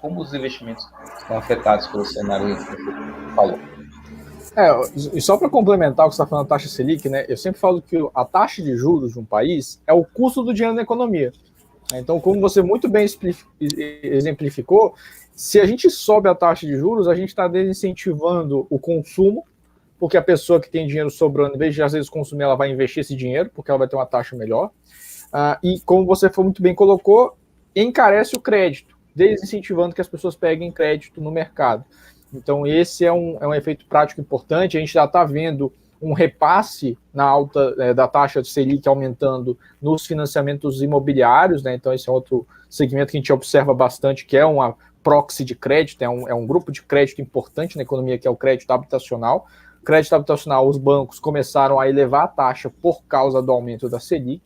como os investimentos são afetados pelo cenário que você falou. E só para complementar o que você está falando da taxa Selic, né? Eu sempre falo que a taxa de juros de um país é o custo do dinheiro na economia. Então, como você muito bem exemplificou, se a gente sobe a taxa de juros, a gente está desincentivando o consumo, porque a pessoa que tem dinheiro sobrando, em vez de às vezes consumir, ela vai investir esse dinheiro, porque ela vai ter uma taxa melhor. E como você muito bem colocou, encarece o crédito, desincentivando que as pessoas peguem crédito no mercado. Então, esse é um efeito prático importante. A gente já está vendo um repasse na alta da taxa de Selic aumentando nos financiamentos imobiliários, né? Então, esse é outro segmento que a gente observa bastante, que é uma proxy de crédito, é um grupo de crédito importante na economia, que é o crédito habitacional. Crédito habitacional, os bancos começaram a elevar a taxa por causa do aumento da Selic.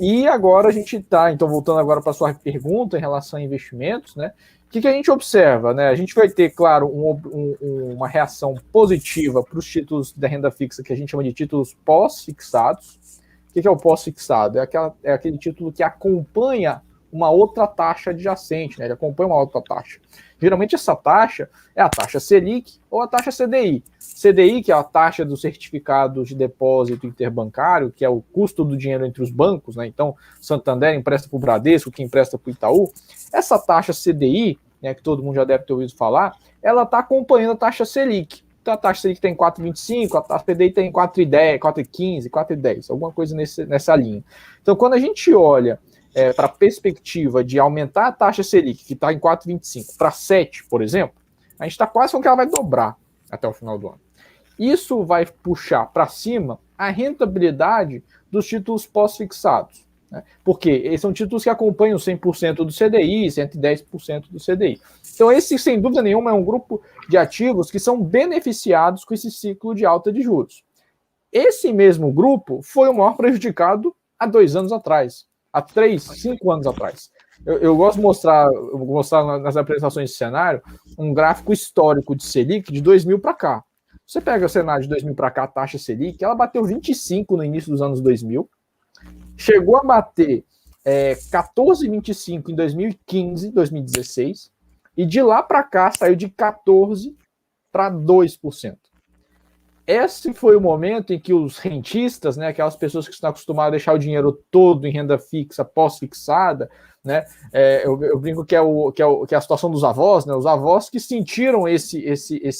E agora a gente está, então, voltando agora para a sua pergunta em relação a investimentos, né? O que a gente observa, né? A gente vai ter, claro, uma reação positiva para os títulos da renda fixa, que a gente chama de títulos pós-fixados. O que é o pós-fixado? É aquele título que acompanha uma outra taxa adjacente, né? Ele acompanha uma outra taxa. Geralmente essa taxa é a taxa Selic ou a taxa CDI. CDI, que é a taxa dos certificados de depósito interbancário, que é o custo do dinheiro entre os bancos, né? Então, Santander empresta para o Bradesco, que empresta para o Itaú. Essa taxa CDI, né, que todo mundo já deve ter ouvido falar, ela está acompanhando a taxa Selic. Então, a taxa Selic tem 4,25, a taxa CDI tem 4,10, 4,15, 4,10, alguma coisa nessa linha. Então, quando a gente olha para a perspectiva de aumentar a taxa Selic, que está em 4,25, para 7, por exemplo, a gente está quase com que ela vai dobrar até o final do ano. Isso vai puxar para cima a rentabilidade dos títulos pós-fixados, né? Porque eles são títulos que acompanham 100% do CDI, 110% do CDI. Então, esse, sem dúvida nenhuma, é um grupo de ativos que são beneficiados com esse ciclo de alta de juros. Esse mesmo grupo foi o maior prejudicado há 2 anos atrás, há 3, 5 anos atrás. Eu gosto de mostrar nas apresentações de cenário um gráfico histórico de Selic de 2000 para cá. Você pega o cenário de 2000 para cá, a taxa Selic, ela bateu 25 no início dos anos 2000, chegou a bater 14,25 em 2015, 2016, e de lá para cá saiu de 14% para 2%. Esse foi o momento em que os rentistas, né, aquelas pessoas que estão acostumadas a deixar o dinheiro todo em renda fixa, pós-fixada, né, eu brinco que é a situação dos avós, né, os avós que sentiram esse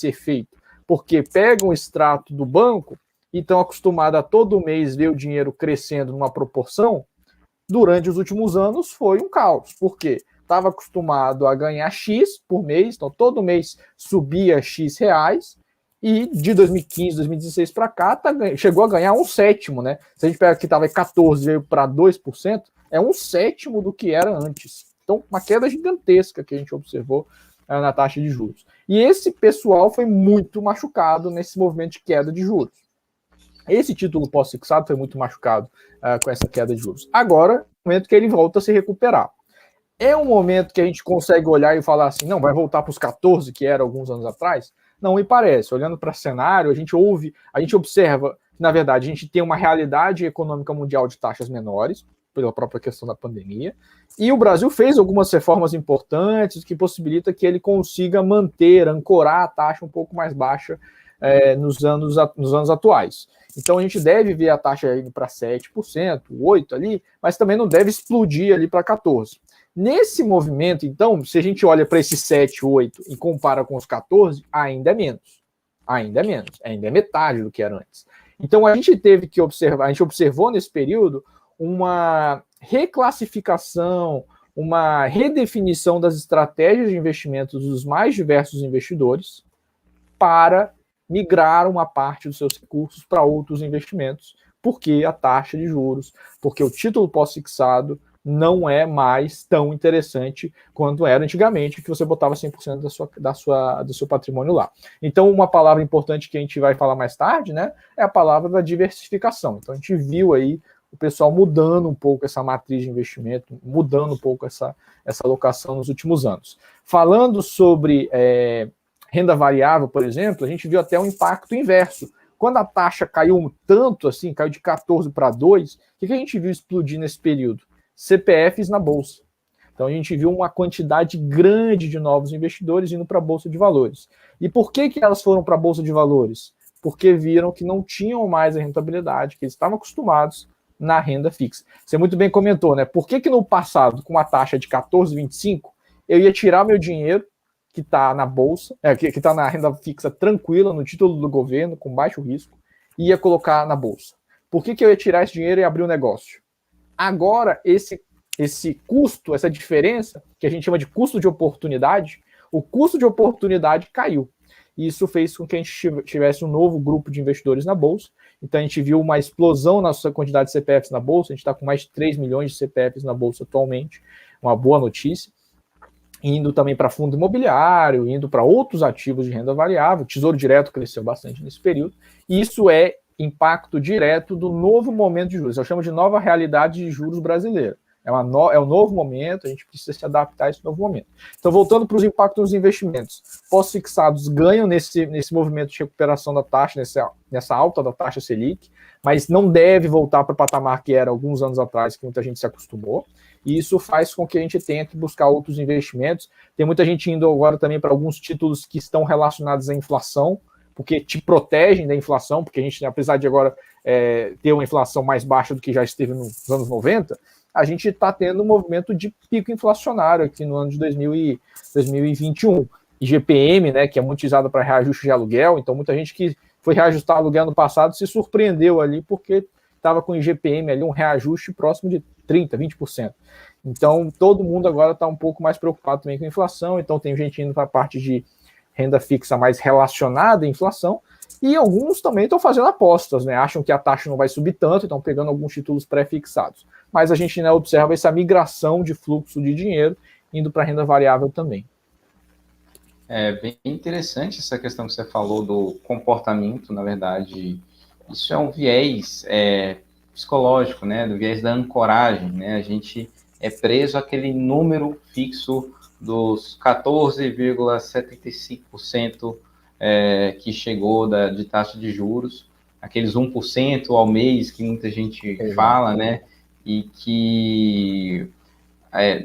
efeito, porque pegam o extrato do banco e estão acostumados a todo mês ver o dinheiro crescendo numa proporção. Durante os últimos anos foi um caos, porque estava acostumado a ganhar X por mês, então todo mês subia X reais, e de 2015, 2016 para cá, chegou a ganhar 1/7, né? Se a gente pega que estava em 14% veio para 2%, é 1/7 do que era antes. Então, uma queda gigantesca que a gente observou na taxa de juros. E esse pessoal foi muito machucado nesse movimento de queda de juros. Esse título pós-fixado foi muito machucado com essa queda de juros. Agora, é o momento que ele volta a se recuperar. É um momento que a gente consegue olhar e falar assim, não, vai voltar para os 14, que era alguns anos atrás? Não me parece. Olhando para o cenário, a gente observa que, na verdade, a gente tem uma realidade econômica mundial de taxas menores, pela própria questão da pandemia, e o Brasil fez algumas reformas importantes que possibilita que ele consiga manter, ancorar a taxa um pouco mais baixa nos anos atuais. Então, a gente deve ver a taxa indo para 7%, 8% ali, mas também não deve explodir ali para 14%. Nesse movimento, então, se a gente olha para esse 7, 8 e compara com os 14, ainda é menos. Ainda é metade do que era antes. Então, a gente teve que observar, a gente observou nesse período uma reclassificação, uma redefinição das estratégias de investimentos dos mais diversos investidores para migrar uma parte dos seus recursos para outros investimentos, porque a taxa de juros, porque o título pós-fixado não é mais tão interessante quanto era antigamente, que você botava 100% do seu patrimônio lá. Então, uma palavra importante que a gente vai falar mais tarde, né, é a palavra da diversificação. Então, a gente viu aí o pessoal mudando um pouco essa matriz de investimento, mudando um pouco essa alocação nos últimos anos. Falando sobre renda variável, por exemplo, a gente viu até um impacto inverso. Quando a taxa caiu tanto, assim, caiu de 14 para 2, o que a gente viu explodir nesse período? CPFs na Bolsa. Então a gente viu uma quantidade grande de novos investidores indo para a Bolsa de Valores. E por que elas foram para a Bolsa de Valores? Porque viram que não tinham mais a rentabilidade, que eles estavam acostumados na renda fixa. Você muito bem comentou, né? Por que no passado, com uma taxa de 14,25, eu ia tirar meu dinheiro que está na bolsa, que está na renda fixa tranquila, no título do governo, com baixo risco, e ia colocar na bolsa? Por que eu ia tirar esse dinheiro e abrir um negócio? Agora, esse custo, essa diferença, que a gente chama de custo de oportunidade, o custo de oportunidade caiu. E isso fez com que a gente tivesse um novo grupo de investidores na Bolsa. Então, a gente viu uma explosão na sua quantidade de CPFs na Bolsa. A gente está com mais de 3 milhões de CPFs na Bolsa atualmente. Uma boa notícia. Indo também para fundo imobiliário, indo para outros ativos de renda variável. O Tesouro Direto cresceu bastante nesse período. E isso é impacto direto do novo momento de juros. Eu chamo de nova realidade de juros brasileira. É um novo momento, a gente precisa se adaptar a esse novo momento. Então, voltando para os impactos nos investimentos. Pós-fixados ganham nesse movimento de recuperação da taxa, nessa alta da taxa Selic, mas não deve voltar para o patamar que era alguns anos atrás, que muita gente se acostumou. E isso faz com que a gente tenha que buscar outros investimentos. Tem muita gente indo agora também para alguns títulos que estão relacionados à inflação, porque te protegem da inflação, porque a gente, apesar de agora ter uma inflação mais baixa do que já esteve nos anos 90, a gente está tendo um movimento de pico inflacionário aqui no ano de 2021. IGPM, né, que é muito usado para reajuste de aluguel, então muita gente que foi reajustar aluguel no passado se surpreendeu ali, porque estava com IGPM ali, um reajuste próximo de 30%, 20%. Então, todo mundo agora está um pouco mais preocupado também com a inflação, então tem gente indo para a parte de renda fixa mais relacionada à inflação, e alguns também estão fazendo apostas, né? Acham que a taxa não vai subir tanto, estão pegando alguns títulos pré-fixados. Mas a gente, né, observa essa migração de fluxo de dinheiro indo para a renda variável também. É bem interessante essa questão que você falou do comportamento, na verdade. Isso é um viés psicológico, né? Do viés da ancoragem, né? A gente é preso àquele número fixo dos 14,75% que chegou de taxa de juros, aqueles 1% ao mês que muita gente fala, né? E que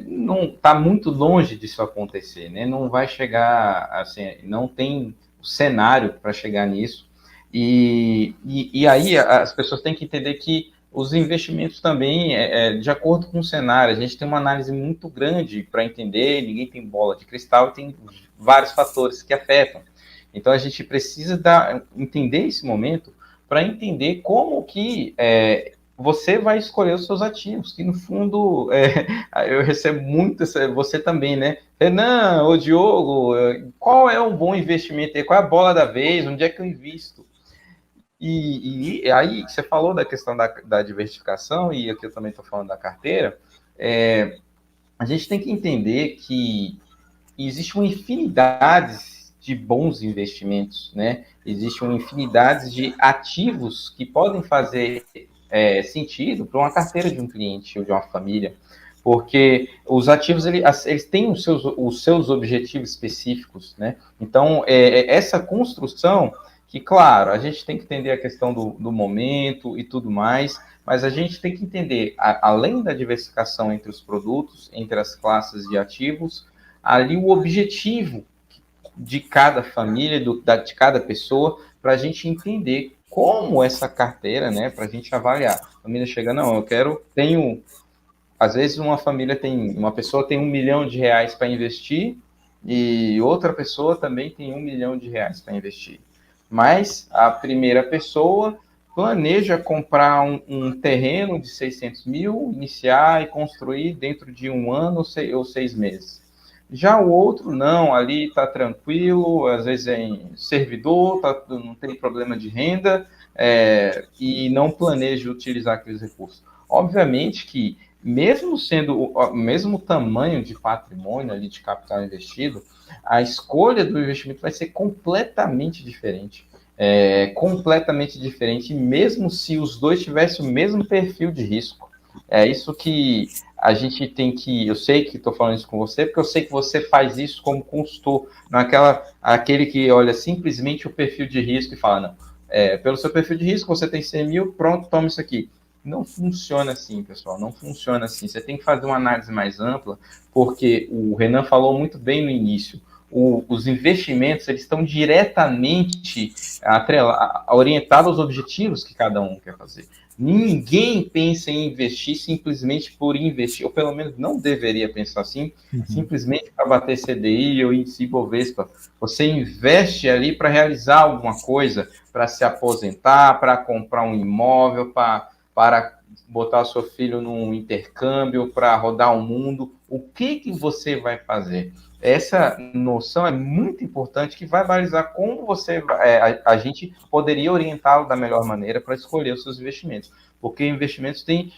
não está muito longe disso acontecer, né? Não vai chegar, assim, não tem o cenário para chegar nisso. E aí as pessoas têm que entender que os investimentos também, de acordo com o cenário, a gente tem uma análise muito grande para entender, ninguém tem bola de cristal e tem vários fatores que afetam. Então, a gente precisa entender esse momento para entender como que você vai escolher os seus ativos, que no fundo, eu recebo muito, você também, né? Renan, ô Diogo, qual é um bom investimento? Qual é a bola da vez? Onde é que eu invisto? E aí, você falou da questão da diversificação, e aqui eu também estou falando da carteira, a gente tem que entender que existe uma infinidade de bons investimentos, né? Existe uma infinidade de ativos que podem fazer sentido para uma carteira de um cliente ou de uma família, porque os ativos eles têm os seus objetivos específicos, né? Então, essa construção que, claro, a gente tem que entender a questão do momento e tudo mais, mas a gente tem que entender, além da diversificação entre os produtos, entre as classes de ativos, ali o objetivo de cada família, de cada pessoa, para a gente entender como essa carteira, né, para a gente avaliar. A família chega, não, às vezes uma pessoa tem R$1 milhão para investir e outra pessoa também tem R$1 milhão para investir. Mas a primeira pessoa planeja comprar um terreno de 600 mil, iniciar e construir dentro de 1 ano ou 6 meses. Já o outro, não, ali está tranquilo, às vezes é em servidor, não tem problema de renda e não planeja utilizar aqueles recursos. Obviamente que, mesmo sendo o mesmo tamanho de patrimônio ali, de capital investido, a escolha do investimento vai ser completamente diferente. Completamente diferente, mesmo se os dois tivessem o mesmo perfil de risco. É isso que a gente tem que... Eu sei que estou falando isso com você, porque eu sei que você faz isso como consultor, aquele que olha simplesmente o perfil de risco e fala, não, pelo seu perfil de risco, você tem 100 mil, pronto, toma isso aqui. Não funciona assim, pessoal, não funciona assim. Você tem que fazer uma análise mais ampla, porque o Renan falou muito bem no início, os investimentos eles estão diretamente orientados aos objetivos que cada um quer fazer. Ninguém pensa em investir simplesmente por investir, ou pelo menos não deveria pensar assim, simplesmente para bater CDI ou índice Ibovespa. Você investe ali para realizar alguma coisa, para se aposentar, para comprar um imóvel, para botar seu filho num intercâmbio, para rodar o mundo. O que você vai fazer? Essa noção é muito importante, que vai balizar como a gente poderia orientá-lo da melhor maneira para escolher os seus investimentos. Porque investimentos tem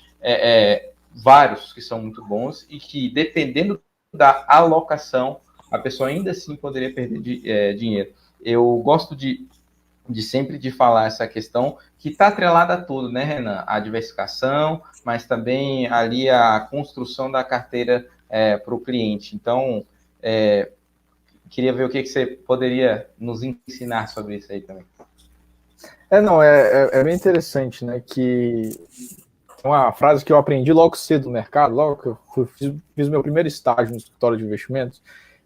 vários que são muito bons e que, dependendo da alocação, a pessoa ainda assim poderia perder dinheiro. Eu gosto de sempre de falar essa questão que está atrelada a tudo, né, Renan? A diversificação, mas também ali a construção da carteira para o cliente. Então, queria ver o que você poderia nos ensinar sobre isso aí também. É bem interessante, né, que uma frase que eu aprendi logo cedo no mercado, logo que eu fiz meu primeiro estágio no escritório de investimentos,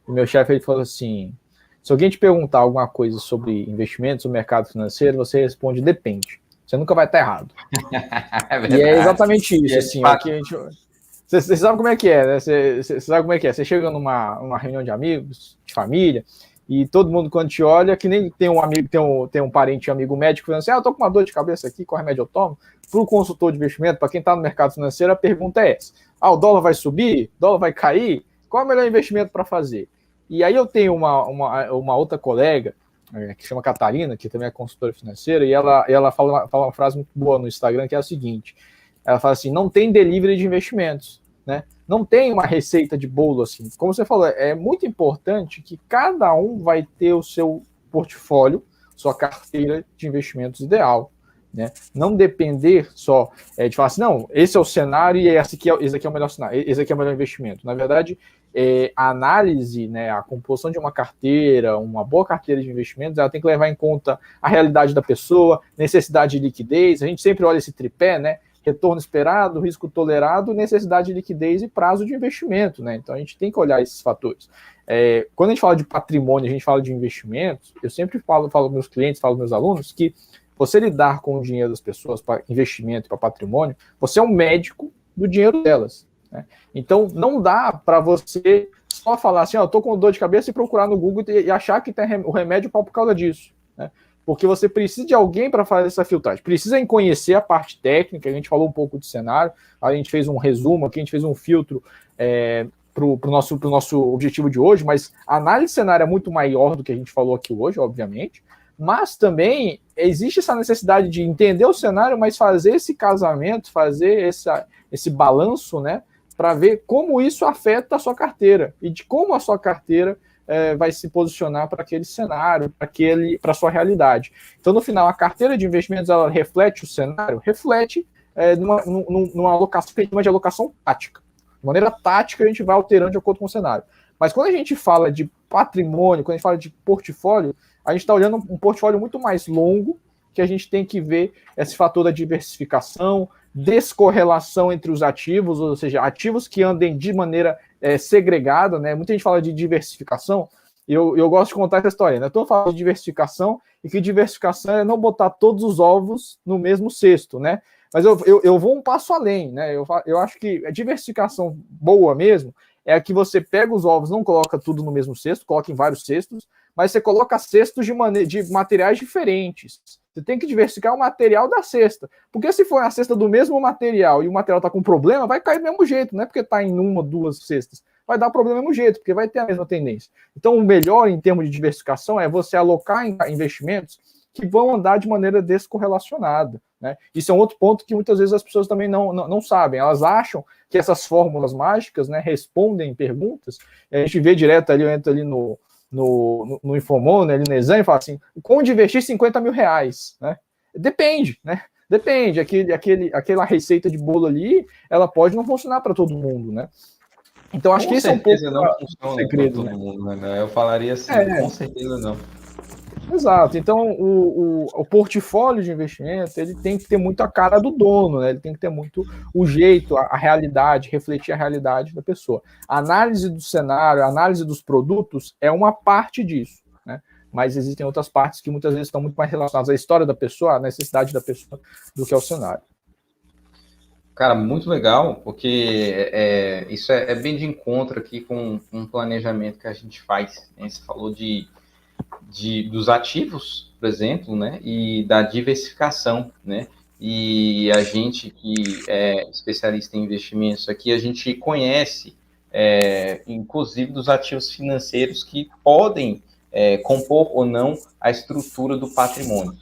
e meu chefe ele falou assim: se alguém te perguntar alguma coisa sobre investimentos, o mercado financeiro, você responde depende. Você nunca vai estar errado. E é exatamente isso, assim. Você sabe como é que é, né? Você sabe como é que é. Você chega numa reunião de amigos, de família, e todo mundo, quando te olha, que nem tem um amigo, tem um parente, amigo médico, falando assim: eu tô com uma dor de cabeça aqui, qual remédio eu tomo? Para o consultor de investimento, para quem está no mercado financeiro, a pergunta é essa: o dólar vai subir? O dólar vai cair? Qual é o melhor investimento para fazer? E aí eu tenho uma outra colega, que chama Catarina, que também é consultora financeira, e ela fala uma frase muito boa no Instagram, que é a seguinte: ela fala assim, não tem delivery de investimentos, né? Não tem uma receita de bolo assim. Como você falou, é muito importante que cada um vai ter o seu portfólio, sua carteira de investimentos ideal, né? Não depender só de falar assim, não, esse é o cenário e esse aqui é o melhor cenário, esse aqui é o melhor investimento. Na verdade, a análise, né, a composição de uma carteira, uma boa carteira de investimentos, ela tem que levar em conta a realidade da pessoa, necessidade de liquidez. A gente sempre olha esse tripé, né? Retorno esperado, risco tolerado, necessidade de liquidez e prazo de investimento, né? Então a gente tem que olhar esses fatores. Quando a gente fala de patrimônio, a gente fala de investimentos, eu sempre falo para meus clientes, falo para meus alunos que você lidar com o dinheiro das pessoas para investimento e para patrimônio, você é um médico do dinheiro delas, né? Então não dá para você só falar assim, eu estou com dor de cabeça e procurar no Google e achar que tem o remédio por causa disso, né? Porque você precisa de alguém para fazer essa filtragem. Precisa conhecer a parte técnica, a gente falou um pouco de cenário, a gente fez um resumo aqui, a gente fez um filtro para o nosso objetivo de hoje, mas a análise de cenário é muito maior do que a gente falou aqui hoje, obviamente, mas também existe essa necessidade de entender o cenário, mas fazer esse casamento, fazer esse balanço, né, para ver como isso afeta a sua carteira e de como a sua carteira vai se posicionar para aquele cenário, para a sua realidade. Então, no final, a carteira de investimentos, ela reflete o cenário? Reflete numa alocação que a gente chama de alocação tática. De maneira tática, a gente vai alterando de acordo com o cenário. Mas quando a gente fala de patrimônio, quando a gente fala de portfólio, a gente está olhando um portfólio muito mais longo, que a gente tem que ver esse fator da diversificação, descorrelação entre os ativos, ou seja, ativos que andem de maneira segregada, né? Muita gente fala de diversificação, e eu gosto de contar essa história, né? Então eu falo de diversificação, e que diversificação é não botar todos os ovos no mesmo cesto, né? Mas eu vou um passo além, né? Eu acho que a diversificação boa mesmo é a que você pega os ovos, não coloca tudo no mesmo cesto, coloca em vários cestos, mas você coloca cestos de materiais diferentes. Você tem que diversificar o material da cesta. Porque se for a cesta do mesmo material e o material está com problema, vai cair do mesmo jeito. Não é porque está em uma, duas cestas. Vai dar problema do mesmo jeito, porque vai ter a mesma tendência. Então, o melhor em termos de diversificação é você alocar em investimentos que vão andar de maneira descorrelacionada, né? Isso é um outro ponto que muitas vezes as pessoas também não sabem. Elas acham que essas fórmulas mágicas, né, respondem perguntas. A gente vê direto ali, eu entro ali no Infomon, né, ali no exame, e fala assim, onde investir 50 mil reais, né? Depende, né? Depende, aquela receita de bolo ali, ela pode não funcionar para todo mundo, né? Então acho que esse é um pouco não funciona para todo mundo, né? Eu falaria assim, com certeza não. Exato. Então, o portfólio de investimento, ele tem que ter muito a cara do dono, né? Ele tem que ter muito o jeito, a realidade, refletir a realidade da pessoa. A análise do cenário, a análise dos produtos é uma parte disso, né? Mas existem outras partes que muitas vezes estão muito mais relacionadas à história da pessoa, à necessidade da pessoa, do que ao cenário. Cara, muito legal, porque isso é bem de encontro aqui com um planejamento que a gente faz, né? Você falou dos ativos, por exemplo, né, e da diversificação, né, e a gente que é especialista em investimentos aqui, a gente conhece, inclusive, dos ativos financeiros que podem compor ou não a estrutura do patrimônio.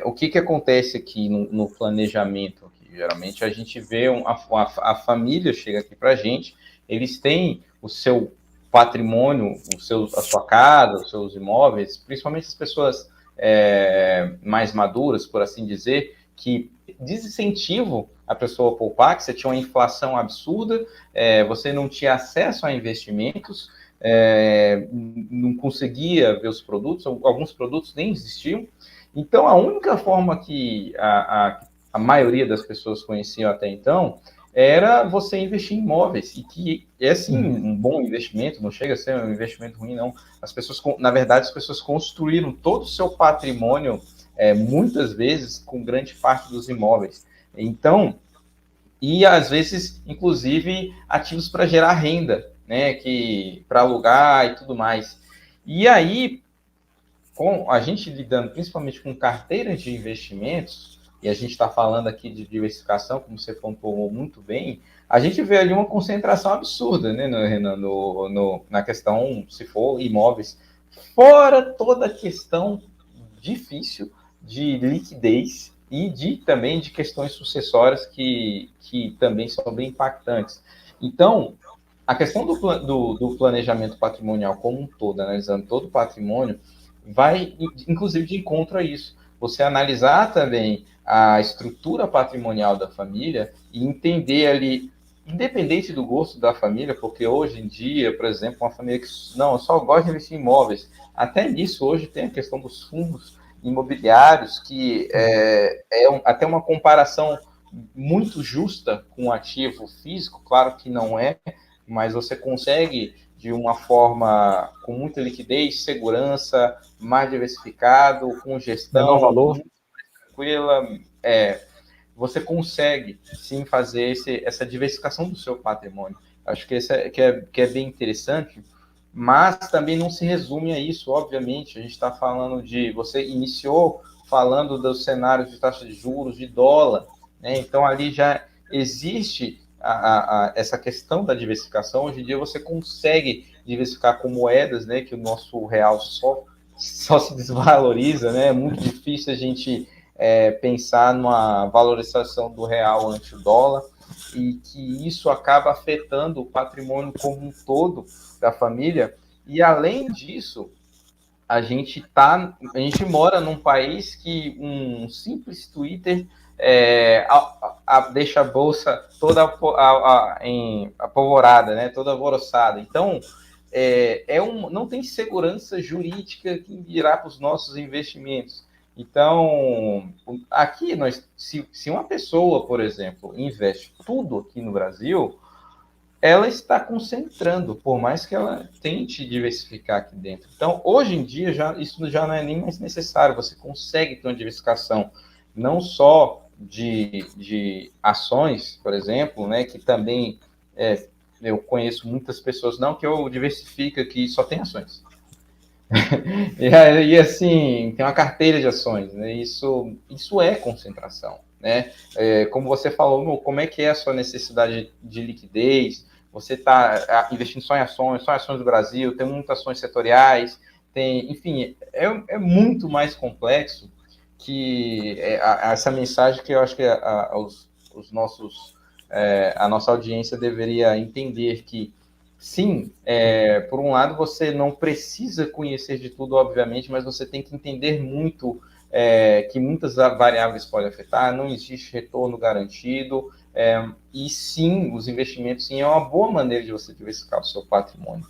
O que acontece aqui no planejamento? Aqui? Geralmente a gente vê a família chega aqui para a gente, eles têm o seu patrimônio, a sua casa, os seus imóveis, principalmente as pessoas mais maduras, por assim dizer, que desincentivam a pessoa a poupar, que você tinha uma inflação absurda, você não tinha acesso a investimentos, não conseguia ver os produtos, alguns produtos nem existiam. Então, a única forma que a maioria das pessoas conheciam até então era você investir em imóveis, e que é sim um bom investimento, não chega a ser um investimento ruim, não. As pessoas, na verdade, as pessoas construíram todo o seu patrimônio, muitas vezes, com grande parte dos imóveis. Então, e às vezes, inclusive, ativos para gerar renda, né, para alugar e tudo mais. E aí, com a gente lidando principalmente com carteiras de investimentos, e a gente está falando aqui de diversificação, como você pontuou muito bem, a gente vê ali uma concentração absurda, né, Renan, na questão, se for imóveis, fora toda a questão difícil de liquidez e também de questões sucessórias que também são bem impactantes. Então, a questão do planejamento patrimonial como um todo, analisando todo o patrimônio, vai, inclusive, de encontro a isso. Você analisar também a estrutura patrimonial da família e entender ali, independente do gosto da família, porque hoje em dia, por exemplo, uma família que não, eu só gosto de investir em imóveis, até nisso hoje tem a questão dos fundos imobiliários, que até uma comparação muito justa com o ativo físico, claro que não é, mas você consegue de uma forma com muita liquidez, segurança, mais diversificado, com gestão menor valor, muito tranquila, você consegue sim fazer essa diversificação do seu patrimônio. Acho que que é bem interessante, mas também não se resume a isso, obviamente. A gente está falando você iniciou falando dos cenários de taxa de juros, de dólar, né? Então ali já existe essa questão da diversificação. Hoje em dia você consegue diversificar com moedas, né? Que o nosso real só se desvaloriza, né? É muito difícil a gente pensar numa valorização do real ante o dólar, e que isso acaba afetando o patrimônio como um todo da família. E além disso, a gente mora num país que um simples Twitter deixa a bolsa toda apavorada, né? Toda alvoroçada. Então, não tem segurança jurídica que virá para os nossos investimentos. Então, aqui, se uma pessoa, por exemplo, investe tudo aqui no Brasil, ela está concentrando, por mais que ela tente diversificar aqui dentro. Então, hoje em dia, isso já não é nem mais necessário. Você consegue ter uma diversificação não só de ações, por exemplo, né, que também eu conheço muitas pessoas, não que eu diversifico aqui, só tem ações. E assim, tem uma carteira de ações, né? Isso é concentração, né? Como você falou, como é que é a sua necessidade de liquidez? Você está investindo só em ações do Brasil, tem muitas ações setoriais, enfim, é muito mais complexo que essa mensagem que eu acho que a nossa audiência deveria entender que sim, por um lado, você não precisa conhecer de tudo, obviamente, mas você tem que entender muito que muitas variáveis podem afetar, não existe retorno garantido, e sim, os investimentos sim, é uma boa maneira de você diversificar o seu patrimônio.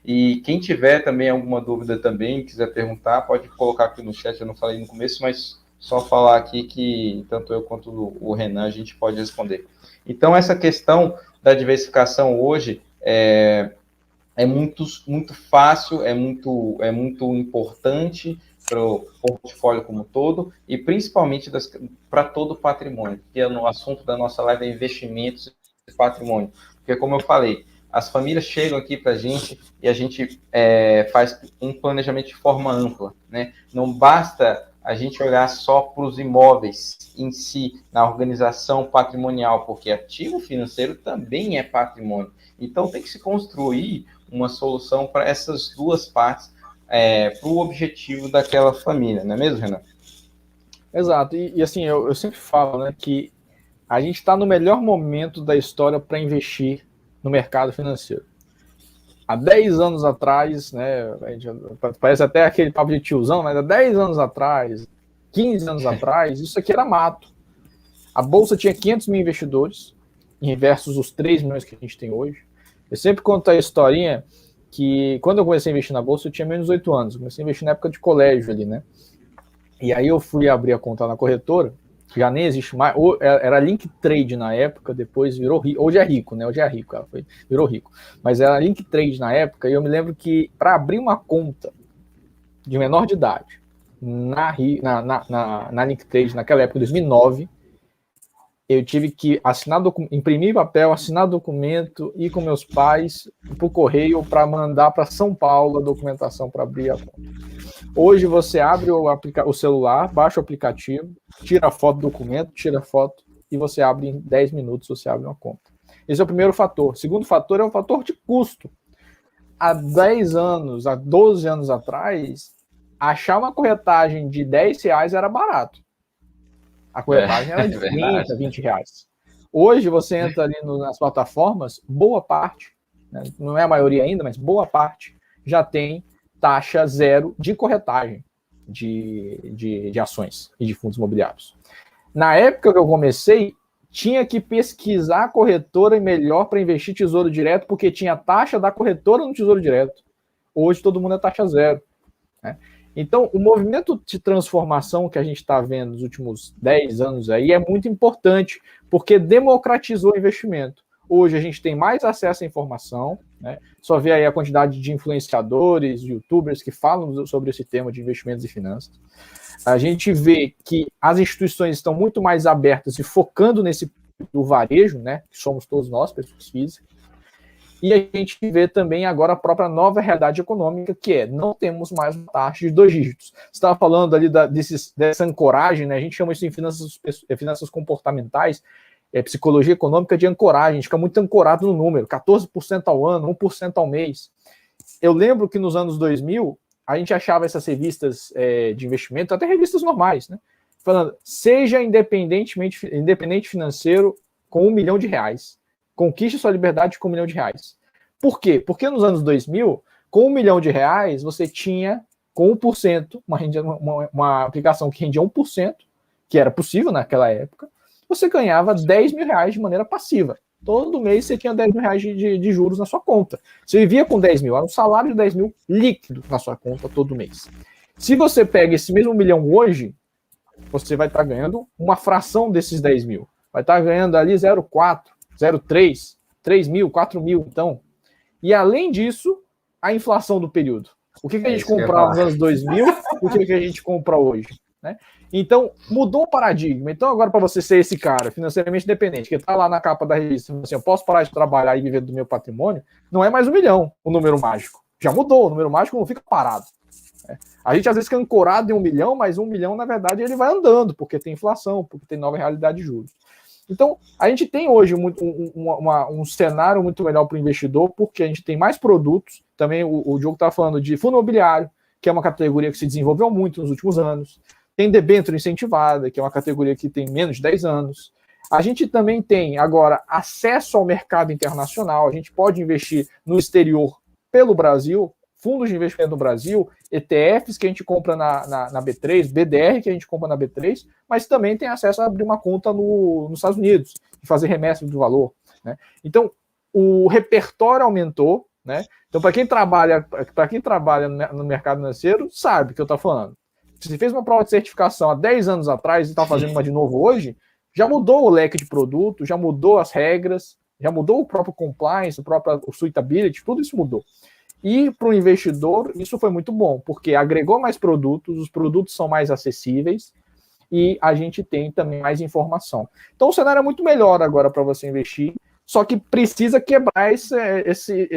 E quem tiver também alguma dúvida também, quiser perguntar, pode colocar aqui no chat, eu não falei no começo, mas só falar aqui que tanto eu quanto o Renan a gente pode responder. Então, essa questão da diversificação hoje é muito fácil, é muito importante para o portfólio como um todo e principalmente para todo o patrimônio, que é no assunto da nossa live é investimentos e patrimônio. Porque, como eu falei, as famílias chegam aqui para a gente e a gente faz um planejamento de forma ampla, né? Não basta a gente olhar só para os imóveis em si, na organização patrimonial, porque ativo financeiro também é patrimônio. Então, tem que se construir uma solução para essas duas partes, para o objetivo daquela família, não é mesmo, Renan? Exato, e assim, eu sempre falo, né, que a gente está no melhor momento da história para investir no mercado financeiro. Há 10 anos atrás, né, parece até aquele papo de tiozão, mas há 10 anos atrás, 15 anos atrás, isso aqui era mato. A Bolsa tinha 500 mil investidores, versus os 3 milhões que a gente tem hoje. Eu sempre conto a historinha que quando eu comecei a investir na Bolsa, eu tinha menos de 8 anos. Eu comecei a investir na época de colégio ali, né? E aí eu fui abrir a conta na corretora, que já nem existe mais, era Link Trade na época, depois virou Rico, hoje é Rico, né? Hoje é Rico, virou Rico. Mas era Link Trade na época, e eu me lembro que para abrir uma conta de menor de idade na Link Trade, naquela época, 2009, eu tive que imprimir papel, assinar documento, ir com meus pais para o correio para mandar para São Paulo a documentação para abrir a conta. Hoje você abre o celular, baixa o aplicativo, tira a foto do documento, tira a foto e você abre em 10 minutos, você abre uma conta. Esse é o primeiro fator. O segundo fator é o fator de custo. Há 10 anos, há 12 anos atrás, achar uma corretagem de R$10 era barato. A corretagem era de 30, 20 reais. Hoje você entra ali nas plataformas, boa parte, né, não é a maioria ainda, mas boa parte já tem taxa zero de corretagem de ações e de fundos imobiliários. Na época que eu comecei, tinha que pesquisar a corretora melhor para investir tesouro direto, porque tinha taxa da corretora no tesouro direto. Hoje todo mundo é taxa zero, né? Então, o movimento de transformação que a gente está vendo nos últimos 10 anos aí é muito importante, porque democratizou o investimento. Hoje a gente tem mais acesso à informação, né? Só vê aí a quantidade de influenciadores, youtubers que falam sobre esse tema de investimentos e finanças. A gente vê que as instituições estão muito mais abertas e focando nesse do varejo, né? Que somos todos nós, pessoas físicas. E a gente vê também agora a própria nova realidade econômica, que não temos mais uma taxa de 2 dígitos. Você estava falando ali dessa ancoragem, né? A gente chama isso em finanças comportamentais, psicologia econômica de ancoragem. A gente fica muito ancorado no número, 14% ao ano, 1% ao mês. Eu lembro que nos anos 2000, a gente achava essas revistas de investimento, até revistas normais, né? Falando, seja independente financeiro com R$1 milhão. Conquiste sua liberdade com R$1 milhão. Por quê? Porque nos anos 2000, com R$1 milhão, você tinha, com 1%, uma aplicação que rendia 1%, que era possível naquela época, você ganhava R$10 mil de maneira passiva. Todo mês você tinha R$10 mil de juros na sua conta. Você vivia com 10 mil, era um salário de 10 mil líquido na sua conta todo mês. Se você pega esse mesmo 1 milhão hoje, você vai estar ganhando uma fração desses 10 mil. Vai estar ganhando ali 0,4, 0,3, 3 mil, 4 mil, então. E além disso, a inflação do período. O que a gente comprava nos anos 2000, o que a gente compra hoje, né? Então, mudou o paradigma. Então, agora, para você ser esse cara financeiramente independente, que está lá na capa da revista, assim, eu posso parar de trabalhar e viver do meu patrimônio, não é mais 1 milhão o número mágico. Já mudou, o número mágico não fica parado. Né? A gente, às vezes, fica ancorado em 1 milhão, mas 1 milhão, na verdade, ele vai andando, porque tem inflação, porque tem nova realidade de juros. Então, a gente tem hoje um cenário muito melhor para o investidor, porque a gente tem mais produtos. Também o Diogo está falando de fundo imobiliário, que é uma categoria que se desenvolveu muito nos últimos anos. Tem debênture incentivada, que é uma categoria que tem menos de 10 anos. A gente também tem, agora, acesso ao mercado internacional. A gente pode investir no exterior pelo Brasil, fundos de investimento no Brasil, ETFs que a gente compra na B3, BDR que a gente compra na B3, mas também tem acesso a abrir uma conta nos Estados Unidos e fazer remessa do valor, né? Então, o repertório aumentou, né? Então, para quem trabalha no mercado financeiro, sabe o que eu estou falando. Se você fez uma prova de certificação há 10 anos atrás e está fazendo uma de novo hoje, já mudou o leque de produto, já mudou as regras, já mudou o próprio compliance, o suitability, tudo isso mudou. E para o investidor, isso foi muito bom, porque agregou mais produtos, os produtos são mais acessíveis e a gente tem também mais informação. Então o cenário é muito melhor agora para você investir, só que precisa quebrar esse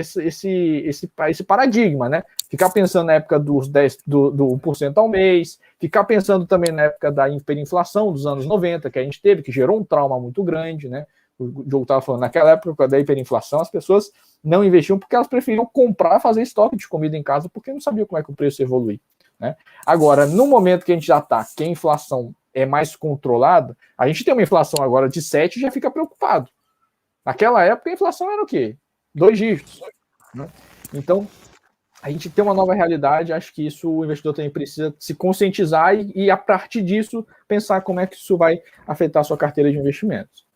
paradigma, né? Ficar pensando na época do 1% ao mês, ficar pensando também na época da hiperinflação dos anos 90, que a gente teve, que gerou um trauma muito grande, né? O Diogo estava falando, naquela época da hiperinflação, as pessoas não investiam porque elas preferiam comprar, fazer estoque de comida em casa, porque não sabiam como é que o preço ia evoluir, né? Agora, no momento que a gente já está, que a inflação é mais controlada, a gente tem uma inflação agora de 7% e já fica preocupado. Naquela época, a inflação era o quê? 2 dígitos, né? Então, a gente tem uma nova realidade, acho que isso o investidor também precisa se conscientizar e a partir disso, pensar como é que isso vai afetar a sua carteira de investimentos.